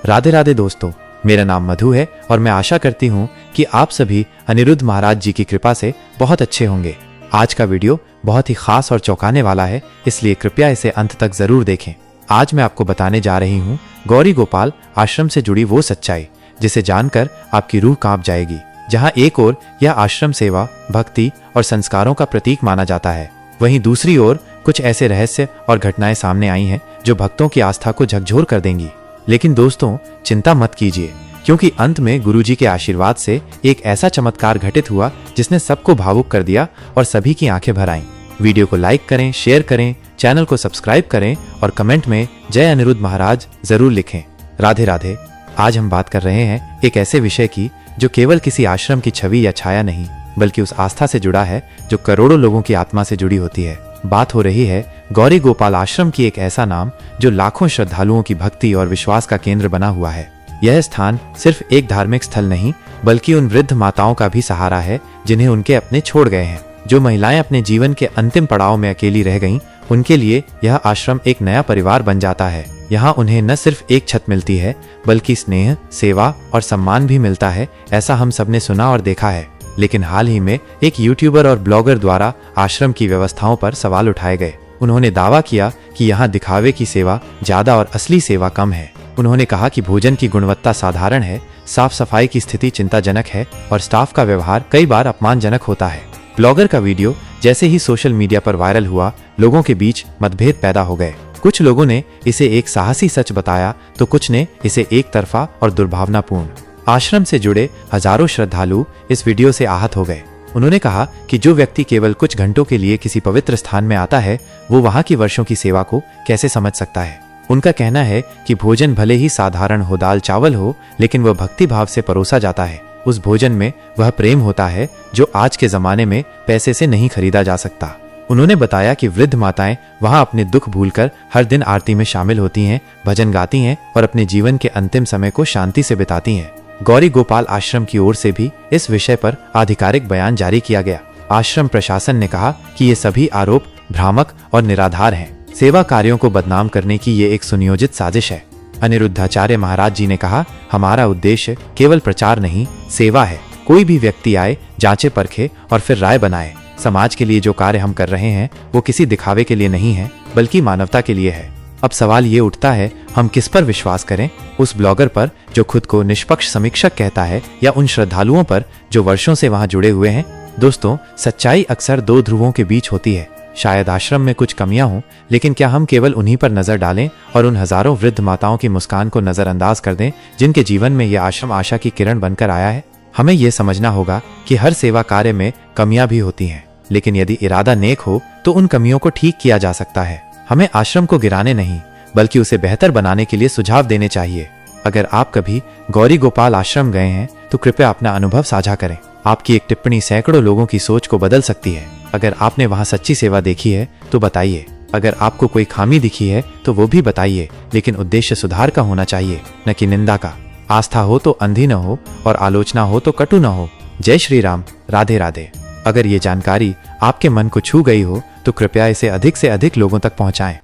राधे राधे दोस्तों, मेरा नाम मधु है और मैं आशा करती हूँ कि आप सभी अनिरुद्ध महाराज जी की कृपा से बहुत अच्छे होंगे। आज का वीडियो बहुत ही खास और चौंकाने वाला है, इसलिए कृपया इसे अंत तक जरूर देखें। आज मैं आपको बताने जा रही हूँ गौरी गोपाल आश्रम से जुड़ी वो सच्चाई जिसे जानकर आपकी रूह कांप जाएगी। जहाँ एक ओर यह आश्रम सेवा, भक्ति और संस्कारों का प्रतीक माना जाता है, वहीं दूसरी ओर कुछ ऐसे रहस्य और घटनाएं सामने आई हैं जो भक्तों की आस्था को झकझोर कर देंगी। लेकिन दोस्तों, चिंता मत कीजिए, क्योंकि अंत में गुरुजी के आशीर्वाद से एक ऐसा चमत्कार घटित हुआ जिसने सबको भावुक कर दिया और सभी की आंखें भर आईं। वीडियो को लाइक करें, शेयर करें, चैनल को सब्सक्राइब करें और कमेंट में जय अनिरुद्ध महाराज जरूर लिखें। राधे राधे। आज हम बात कर रहे हैं एक ऐसे विषय की जो केवल किसी आश्रम की छवि या छाया नहीं, बल्कि उस आस्था से जुड़ा है जो करोड़ों लोगों की आत्मा से जुड़ी होती है। बात हो रही है गौरी गोपाल आश्रम की, एक ऐसा नाम जो लाखों श्रद्धालुओं की भक्ति और विश्वास का केंद्र बना हुआ है। यह स्थान सिर्फ एक धार्मिक स्थल नहीं, बल्कि उन वृद्ध माताओं का भी सहारा है जिन्हें उनके अपने छोड़ गए हैं। जो महिलाएं अपने जीवन के अंतिम पड़ाव में अकेली रह गईं, उनके लिए यह आश्रम एक नया परिवार बन जाता है। यहाँ उन्हें न सिर्फ एक छत मिलती है, बल्कि स्नेह, सेवा और सम्मान भी मिलता है। ऐसा हम सबने सुना और देखा है। लेकिन हाल ही में एक यूट्यूबर और ब्लॉगर द्वारा आश्रम की व्यवस्थाओं पर सवाल उठाए गए। उन्होंने दावा किया कि यहाँ दिखावे की सेवा ज्यादा और असली सेवा कम है। उन्होंने कहा कि भोजन की गुणवत्ता साधारण है, साफ सफाई की स्थिति चिंताजनक है और स्टाफ का व्यवहार कई बार अपमानजनक होता है। ब्लॉगर का वीडियो जैसे ही सोशल मीडिया पर वायरल हुआ, लोगों के बीच मतभेद पैदा हो गए। कुछ लोगों ने इसे एक साहसी सच बताया, तो कुछ ने इसे एक तरफा और दुर्भावनापूर्ण। आश्रम से जुड़े हजारों श्रद्धालु इस वीडियो से आहत हो गए। उन्होंने कहा कि जो व्यक्ति केवल कुछ घंटों के लिए किसी पवित्र स्थान में आता है, वो वहां की वर्षों की सेवा को कैसे समझ सकता है। उनका कहना है कि भोजन भले ही साधारण हो, दाल चावल हो, लेकिन वह भक्ति भाव से परोसा जाता है। उस भोजन में वह प्रेम होता है जो आज के जमाने में पैसे से नहीं खरीदा जा सकता। उन्होंने बताया कि वृद्ध माताएं वहां अपने दुख भूलकर हर दिन आरती में शामिल होती हैं, भजन गाती हैं और अपने जीवन के अंतिम समय को शांति से बिताती हैं। गौरी गोपाल आश्रम की ओर से भी इस विषय पर आधिकारिक बयान जारी किया गया। आश्रम प्रशासन ने कहा कि ये सभी आरोप भ्रामक और निराधार हैं। सेवा कार्यों को बदनाम करने की ये एक सुनियोजित साजिश है। अनिरुद्धाचार्य महाराज जी ने कहा, हमारा उद्देश्य केवल प्रचार नहीं, सेवा है। कोई भी व्यक्ति आए, जांचे परखे और फिर राय बनाए। समाज के लिए जो कार्य हम कर रहे हैं वो किसी दिखावे के लिए नहीं है, बल्कि मानवता के लिए है। अब सवाल ये उठता है, हम किस पर विश्वास करें? उस ब्लॉगर पर जो खुद को निष्पक्ष समीक्षक कहता है, या उन श्रद्धालुओं पर जो वर्षों से वहां जुड़े हुए हैं? दोस्तों, सच्चाई अक्सर दो ध्रुवों के बीच होती है। शायद आश्रम में कुछ कमियां हों, लेकिन क्या हम केवल उन्हीं पर नजर डालें और उन हजारों वृद्ध माताओं की मुस्कान को नजरअंदाज कर दें जिनके जीवन में यह आश्रम आशा की किरण बनकर आया है? हमें यह समझना होगा कि हर सेवा कार्य में कमियां भी होती हैं, लेकिन यदि इरादा नेक हो तो उन कमियों को ठीक किया जा सकता है। हमें आश्रम को गिराने नहीं, बल्कि उसे बेहतर बनाने के लिए सुझाव देने चाहिए। अगर आप कभी गौरी गोपाल आश्रम गए हैं तो कृपया अपना अनुभव साझा करें। आपकी एक टिप्पणी सैकड़ों लोगों की सोच को बदल सकती है। अगर आपने वहां सच्ची सेवा देखी है तो बताइए। अगर आपको कोई खामी दिखी है तो वो भी बताइए, लेकिन उद्देश्य सुधार का होना चाहिए, न कि निंदा का। आस्था हो तो अंधी न हो और आलोचना हो तो कटु न हो। जय श्री राम। राधे राधे। अगर ये जानकारी आपके मन को छू गई हो तो कृपया इसे अधिक से अधिक लोगों तक पहुंचाएं।